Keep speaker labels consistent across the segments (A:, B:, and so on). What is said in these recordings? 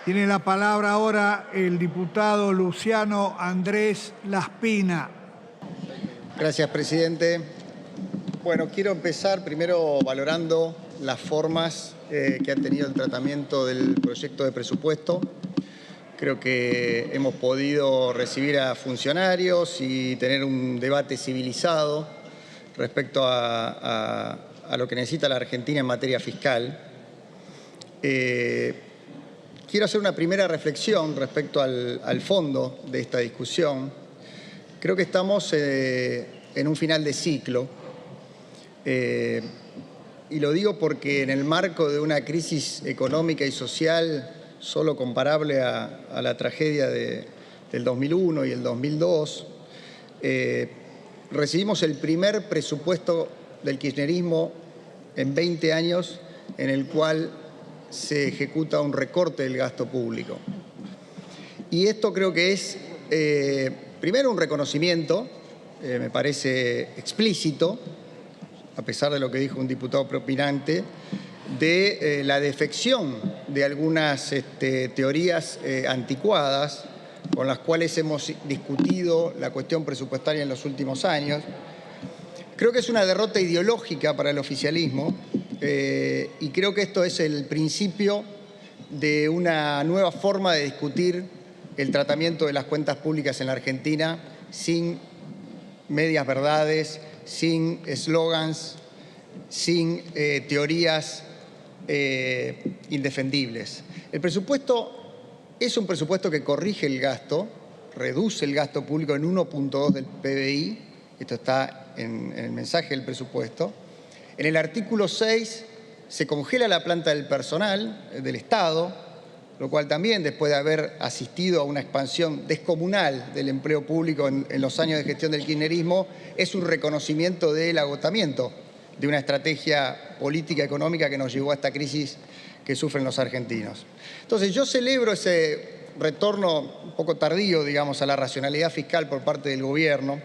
A: Tiene la palabra ahora el diputado Luciano Andrés Laspina.
B: Gracias, presidente. Bueno, quiero empezar primero valorando las formas que ha tenido el tratamiento del proyecto de presupuesto. Creo que hemos podido recibir a funcionarios y tener un debate civilizado respecto a lo que necesita la Argentina en materia fiscal. Quiero hacer una primera reflexión respecto al fondo de esta discusión. Creo que estamos en un final de ciclo y lo digo porque en el marco de una crisis económica y social solo comparable a la tragedia del 2001 y el 2002, recibimos el primer presupuesto del kirchnerismo en 20 años en el cual se ejecuta un recorte del gasto público. Y esto creo que es, primero, un reconocimiento, me parece explícito, a pesar de lo que dijo un diputado propinante, de la defección de algunas teorías anticuadas con las cuales hemos discutido la cuestión presupuestaria en los últimos años. Creo que es una derrota ideológica para el oficialismo y creo que esto es el principio de una nueva forma de discutir el tratamiento de las cuentas públicas en la Argentina sin medias verdades, sin eslogans, sin teorías indefendibles. El presupuesto es un presupuesto que corrige el gasto, reduce el gasto público en 1.2 del PBI, esto está en el mensaje del presupuesto. En el artículo 6 se congela la planta del personal del Estado, lo cual también, después de haber asistido a una expansión descomunal del empleo público en los años de gestión del kirchnerismo, es un reconocimiento del agotamiento de una estrategia política económica que nos llevó a esta crisis que sufren los argentinos. Entonces, yo celebro ese retorno un poco tardío, digamos, a la racionalidad fiscal por parte del gobierno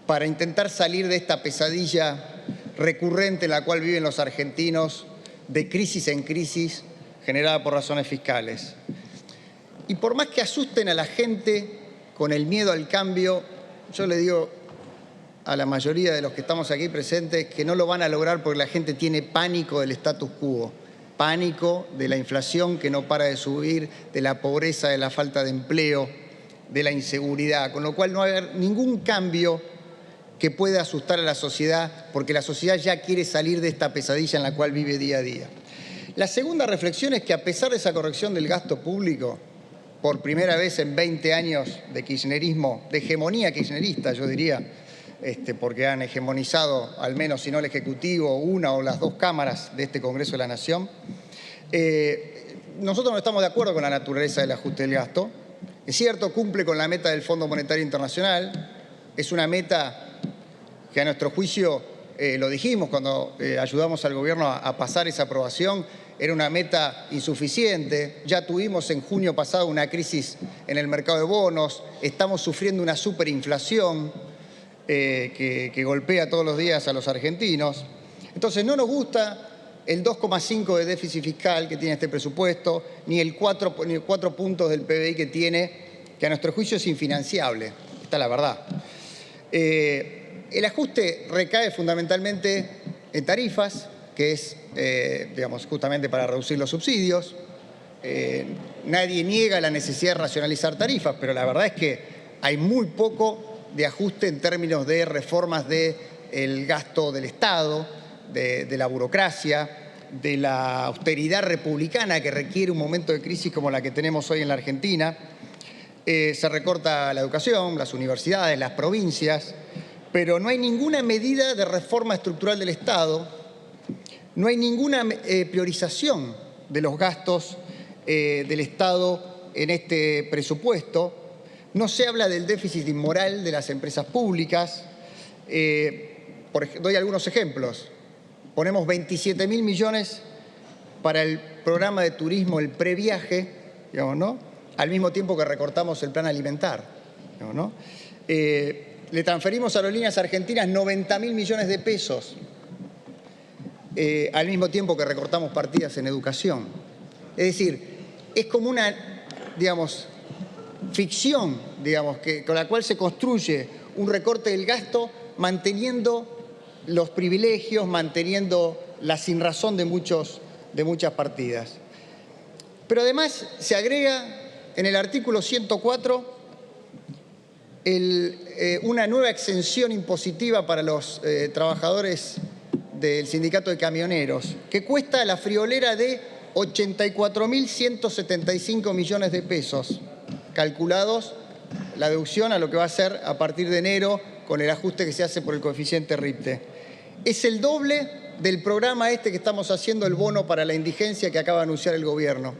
B: para intentar salir de esta pesadilla recurrente en la cual viven los argentinos de crisis en crisis generada por razones fiscales. Y por más que asusten a la gente con el miedo al cambio, yo le digo a la mayoría de los que estamos aquí presentes que no lo van a lograr porque la gente tiene pánico del status quo, pánico de la inflación que no para de subir, de la pobreza, de la falta de empleo, de la inseguridad, con lo cual no va a haber ningún cambio que pueda asustar a la sociedad porque la sociedad ya quiere salir de esta pesadilla en la cual vive día a día. La segunda reflexión es que a pesar de esa corrección del gasto público, por primera vez en 20 años de kirchnerismo, de hegemonía kirchnerista, yo diría, porque han hegemonizado, al menos si no el Ejecutivo, una o las dos cámaras de este Congreso de la Nación, nosotros no estamos de acuerdo con la naturaleza del ajuste del gasto. Es cierto, cumple con la meta del Fondo Monetario Internacional, es una meta que a nuestro juicio, lo dijimos cuando ayudamos al gobierno a pasar esa aprobación, era una meta insuficiente. Ya tuvimos en junio pasado una crisis en el mercado de bonos, estamos sufriendo una superinflación que golpea todos los días a los argentinos. Entonces no nos gusta el 2,5 de déficit fiscal que tiene este presupuesto, ni el 4 puntos del PBI que tiene, que a nuestro juicio es infinanciable. Esta es la verdad. El ajuste recae fundamentalmente en tarifas, que es, digamos, justamente para reducir los subsidios. Nadie niega la necesidad de racionalizar tarifas, pero la verdad es que hay muy poco de ajuste en términos de reformas del gasto del Estado, de la burocracia, de la austeridad republicana que requiere un momento de crisis como la que tenemos hoy en la Argentina. Se recorta la educación, las universidades, las provincias, pero no hay ninguna medida de reforma estructural del Estado, no hay ninguna priorización de los gastos del Estado en este presupuesto. No se habla del déficit inmoral de las empresas públicas. Doy algunos ejemplos. Ponemos 27.000 millones para el programa de turismo, el previaje, digamos, ¿no? Al mismo tiempo que recortamos el plan alimentar, digamos, ¿no? Le transferimos a Aerolíneas Argentinas 90.000 millones de pesos, al mismo tiempo que recortamos partidas en educación. Es decir, es como una, digamos, ficción, digamos, con la cual se construye un recorte del gasto manteniendo los privilegios, manteniendo la sinrazón de muchas partidas. Pero además se agrega en el artículo 104 una nueva exención impositiva para los trabajadores del sindicato de camioneros, que cuesta la friolera de 84.175 millones de pesos, calculados la deducción a lo que va a ser a partir de enero con el ajuste que se hace por el coeficiente RIPTE. Es el doble del programa que estamos haciendo, el bono para la indigencia que acaba de anunciar el gobierno.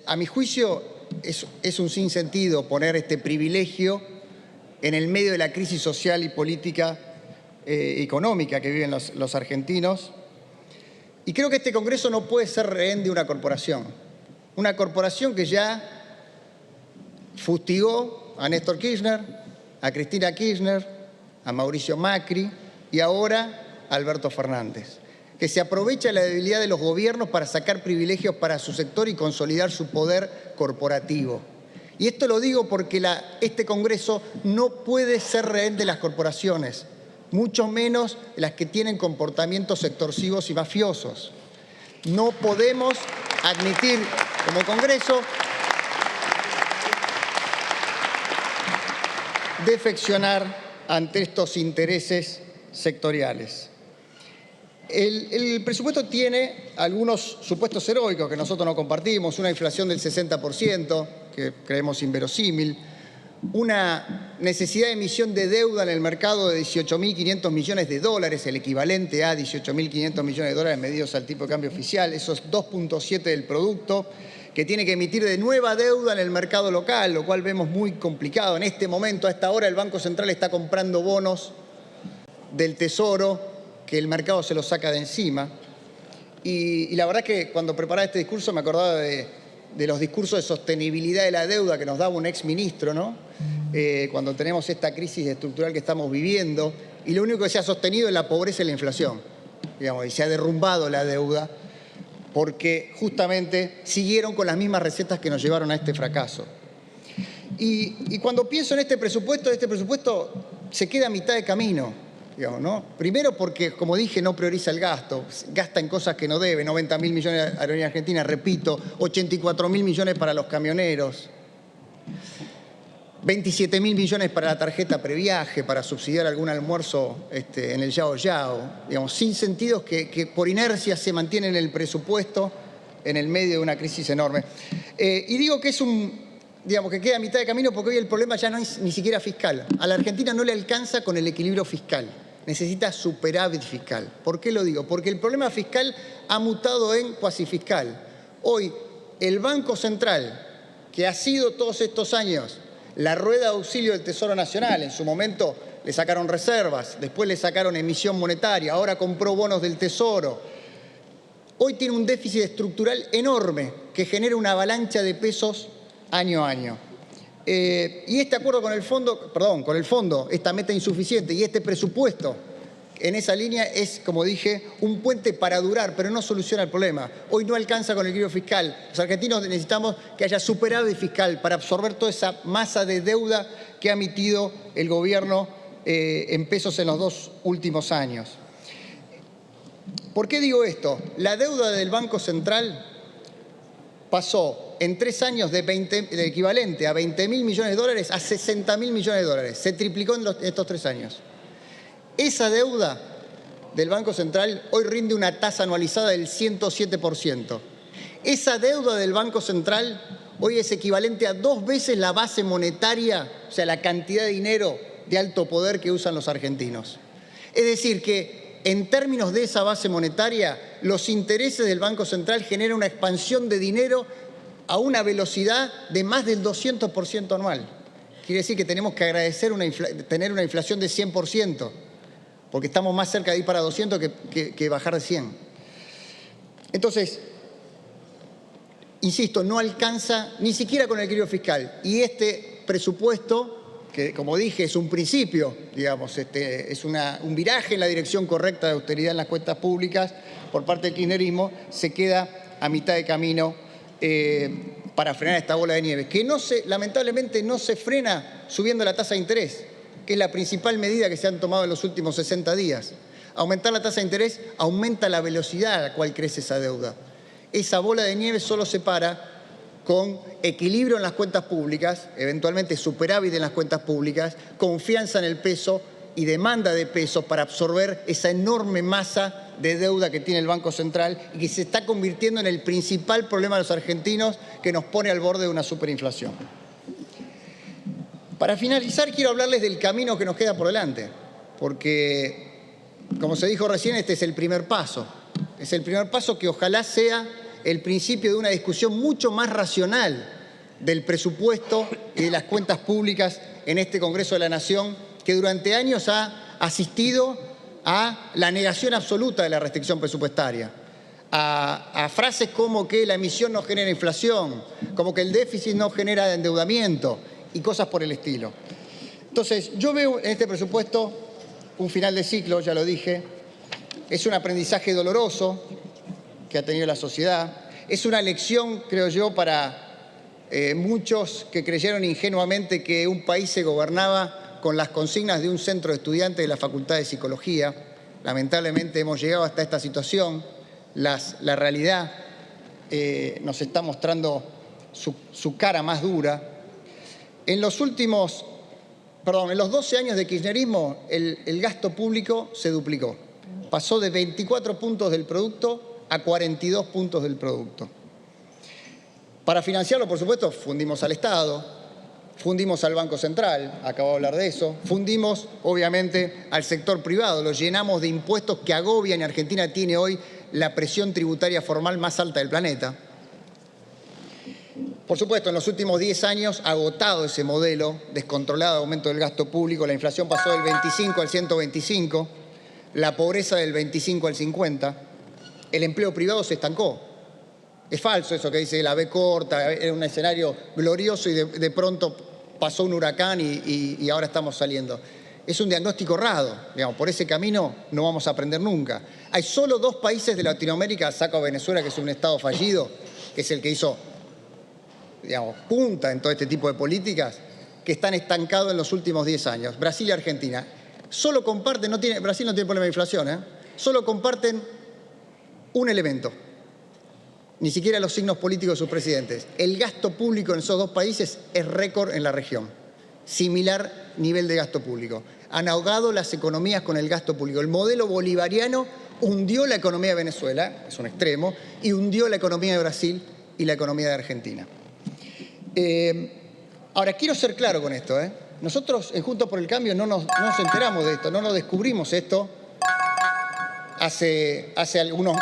B: A mi juicio es un sinsentido poner este privilegio en el medio de la crisis social y política económica que viven los argentinos. Y creo que este Congreso no puede ser rehén de una corporación que ya fustigó a Néstor Kirchner, a Cristina Kirchner, a Mauricio Macri y ahora a Alberto Fernández, que se aprovecha de la debilidad de los gobiernos para sacar privilegios para su sector y consolidar su poder corporativo. Y esto lo digo porque este Congreso no puede ser rehén de las corporaciones, mucho menos las que tienen comportamientos extorsivos y mafiosos. No podemos admitir como Congreso defeccionar ante estos intereses sectoriales. El presupuesto tiene algunos supuestos heroicos que nosotros no compartimos, una inflación del 60%, que creemos inverosímil, una necesidad de emisión de deuda en el mercado de 18.500 millones de dólares, el equivalente a 18.500 millones de dólares medidos al tipo de cambio oficial, eso es 2.7 del producto, que tiene que emitir de nueva deuda en el mercado local, lo cual vemos muy complicado. En este momento, a esta hora, el Banco Central está comprando bonos del Tesoro, que el mercado se los saca de encima. Y la verdad que cuando preparaba este discurso me acordaba de los discursos de sostenibilidad de la deuda que nos daba un exministro, ¿no? Cuando tenemos esta crisis estructural que estamos viviendo, y lo único que se ha sostenido es la pobreza y la inflación, digamos, y se ha derrumbado la deuda porque justamente siguieron con las mismas recetas que nos llevaron a este fracaso. Y cuando pienso en este presupuesto se queda a mitad de camino, digamos, ¿no? Primero porque, como dije, no prioriza el gasto, gasta en cosas que no debe, 90.000 millones de Aerolínea Argentina, repito, 84.000 millones para los camioneros, 27.000 millones para la tarjeta previaje, para subsidiar algún almuerzo en el Yao Yao, digamos, sin sentidos que por inercia se mantienen en el presupuesto en el medio de una crisis enorme. Y digo que que queda a mitad de camino porque hoy el problema ya no es ni siquiera fiscal. A la Argentina no le alcanza con el equilibrio fiscal, necesita superávit fiscal. ¿Por qué lo digo? Porque el problema fiscal ha mutado en cuasifiscal. Hoy el Banco Central, que ha sido todos estos años la rueda de auxilio del Tesoro Nacional, en su momento le sacaron reservas, después le sacaron emisión monetaria, ahora compró bonos del Tesoro. Hoy tiene un déficit estructural enorme que genera una avalancha de pesos año a año. Y este acuerdo con el fondo, esta meta insuficiente y este presupuesto en esa línea es, como dije, un puente para durar, pero no soluciona el problema. Hoy no alcanza con el equilibrio fiscal. Los argentinos necesitamos que haya superávit fiscal para absorber toda esa masa de deuda que ha emitido el gobierno en pesos en los 2 últimos años. ¿Por qué digo esto? La deuda del Banco Central pasó en 3 años de equivalente a 20.000 millones de dólares a 60.000 millones de dólares. Se triplicó en estos 3 años. Esa deuda del Banco Central hoy rinde una tasa anualizada del 107%. Esa deuda del Banco Central hoy es equivalente a 2 veces la base monetaria, o sea, la cantidad de dinero de alto poder que usan los argentinos. Es decir, que en términos de esa base monetaria, los intereses del Banco Central generan una expansión de dinero a una velocidad de más del 200% anual. Quiere decir que tenemos que agradecer tener una inflación de 100%. Porque estamos más cerca de ir para 200 que bajar de 100. Entonces, insisto, no alcanza ni siquiera con el equilibrio fiscal. Y este presupuesto que, como dije, es un principio, digamos, es un viraje en la dirección correcta de austeridad en las cuentas públicas por parte del kirchnerismo, se queda a mitad de camino para frenar esta bola de nieve, que lamentablemente no se frena subiendo la tasa de interés, que es la principal medida que se han tomado en los últimos 60 días. Aumentar la tasa de interés aumenta la velocidad a la cual crece esa deuda. Esa bola de nieve solo se para con equilibrio en las cuentas públicas, eventualmente superávit en las cuentas públicas, confianza en el peso y demanda de pesos para absorber esa enorme masa de deuda que tiene el Banco Central y que se está convirtiendo en el principal problema de los argentinos, que nos pone al borde de una superinflación. Para finalizar, quiero hablarles del camino que nos queda por delante, porque, como se dijo recién, este es el primer paso. Es el primer paso que ojalá sea el principio de una discusión mucho más racional del presupuesto y de las cuentas públicas en este Congreso de la Nación, que durante años ha asistido a la negación absoluta de la restricción presupuestaria, a frases como que la emisión no genera inflación, como que el déficit no genera endeudamiento y cosas por el estilo. Entonces, yo veo en este presupuesto un final de ciclo, ya lo dije, es un aprendizaje doloroso que ha tenido la sociedad, es una lección, creo yo, para muchos que creyeron ingenuamente que un país se gobernaba con las consignas de un centro de estudiantes de la Facultad de Psicología. Lamentablemente hemos llegado hasta esta situación. La realidad nos está mostrando su cara más dura. En los 12 años de kirchnerismo, el gasto público se duplicó. Pasó de 24 puntos del producto a 42 puntos del producto. Para financiarlo, por supuesto, fundimos al Estado, fundimos al Banco Central, acabo de hablar de eso, fundimos, obviamente, al sector privado, lo llenamos de impuestos que agobian, y Argentina tiene hoy la presión tributaria formal más alta del planeta. Por supuesto, en los últimos 10 años, agotado ese modelo descontrolado de aumento del gasto público, la inflación pasó del 25 al 125, la pobreza del 25 al 50, el empleo privado se estancó. Es falso eso que dice la B corta, era un escenario glorioso y de pronto pasó un huracán y ahora estamos saliendo. Es un diagnóstico errado, digamos, por ese camino no vamos a aprender nunca. Hay solo 2 países de Latinoamérica, saco a Venezuela, que es un estado fallido, que es el que hizo, digamos, punta en todo este tipo de políticas, que están estancados en los últimos 10 años, Brasil y Argentina. Solo comparten, Brasil no tiene problema de inflación, solo comparten un elemento, ni siquiera los signos políticos de sus presidentes. El gasto público en esos 2 países es récord en la región. Similar nivel de gasto público. Han ahogado las economías con el gasto público. El modelo bolivariano hundió la economía de Venezuela, es un extremo, y hundió la economía de Brasil y la economía de Argentina. Ahora, quiero ser claro con esto. Nosotros, en Juntos por el Cambio, no nos enteramos de esto, no nos descubrimos esto hace algunos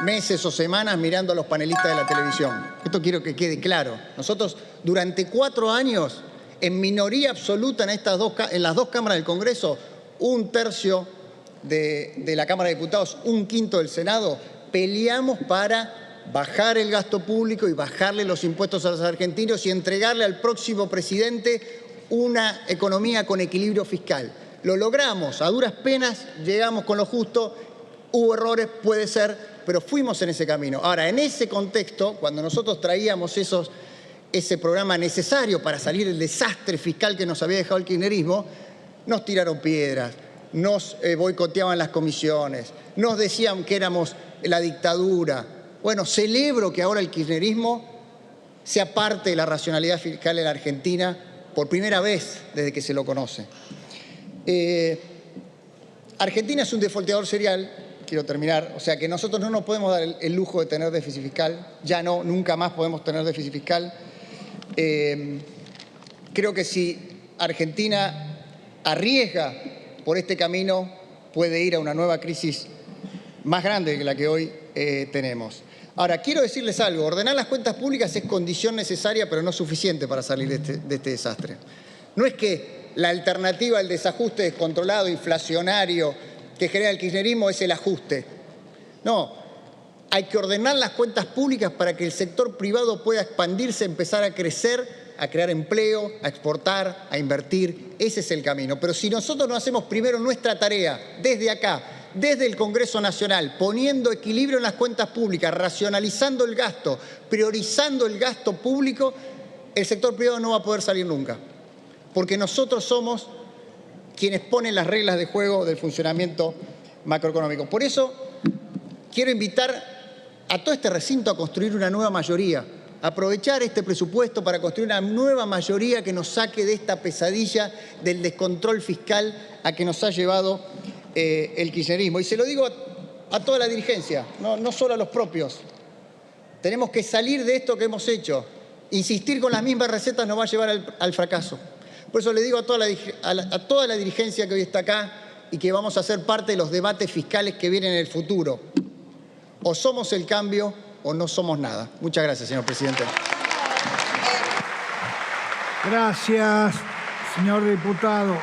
B: meses o semanas mirando a los panelistas de la televisión. Esto quiero que quede claro. Nosotros, durante 4 años, en minoría absoluta en las 2 cámaras del Congreso, 1/3 de la Cámara de Diputados, 1/5 del Senado, peleamos para bajar el gasto público y bajarle los impuestos a los argentinos y entregarle al próximo presidente una economía con equilibrio fiscal. Lo logramos, a duras penas llegamos con lo justo, hubo errores, puede ser, pero fuimos en ese camino. Ahora, en ese contexto, cuando nosotros traíamos ese programa necesario para salir del desastre fiscal que nos había dejado el kirchnerismo, nos tiraron piedras, nos boicoteaban las comisiones, nos decían que éramos la dictadura. Bueno, celebro que ahora el kirchnerismo sea parte de la racionalidad fiscal en la Argentina por primera vez desde que se lo conoce. Argentina es un defaulteador serial, quiero terminar, o sea que nosotros no nos podemos dar el lujo de tener déficit fiscal, ya no, nunca más podemos tener déficit fiscal. Creo que si Argentina arriesga por este camino, puede ir a una nueva crisis más grande que la que hoy tenemos. Ahora, quiero decirles algo, ordenar las cuentas públicas es condición necesaria, pero no suficiente para salir de este desastre. No es que la alternativa al desajuste descontrolado, inflacionario, que genera el kirchnerismo es el ajuste. No, hay que ordenar las cuentas públicas para que el sector privado pueda expandirse, empezar a crecer a crear empleo, a exportar, a invertir. Ese es el camino. Pero si nosotros no hacemos primero nuestra tarea desde acá, desde el Congreso Nacional, poniendo equilibrio en las cuentas públicas, racionalizando el gasto, priorizando el gasto público, el sector privado no va a poder salir nunca. Porque nosotros somos quienes ponen las reglas de juego del funcionamiento macroeconómico. Por eso quiero invitar a todo este recinto a construir una nueva mayoría, aprovechar este presupuesto para construir una nueva mayoría que nos saque de esta pesadilla del descontrol fiscal a que nos ha llevado el kirchnerismo. Y se lo digo a toda la dirigencia, no solo a los propios. Tenemos que salir de esto que hemos hecho. Insistir con las mismas recetas nos va a llevar al fracaso. Por eso le digo a toda la dirigencia que hoy está acá y que vamos a ser parte de los debates fiscales que vienen en el futuro. O somos el cambio o no somos nada. Muchas gracias, señor presidente.
A: Gracias, señor diputado.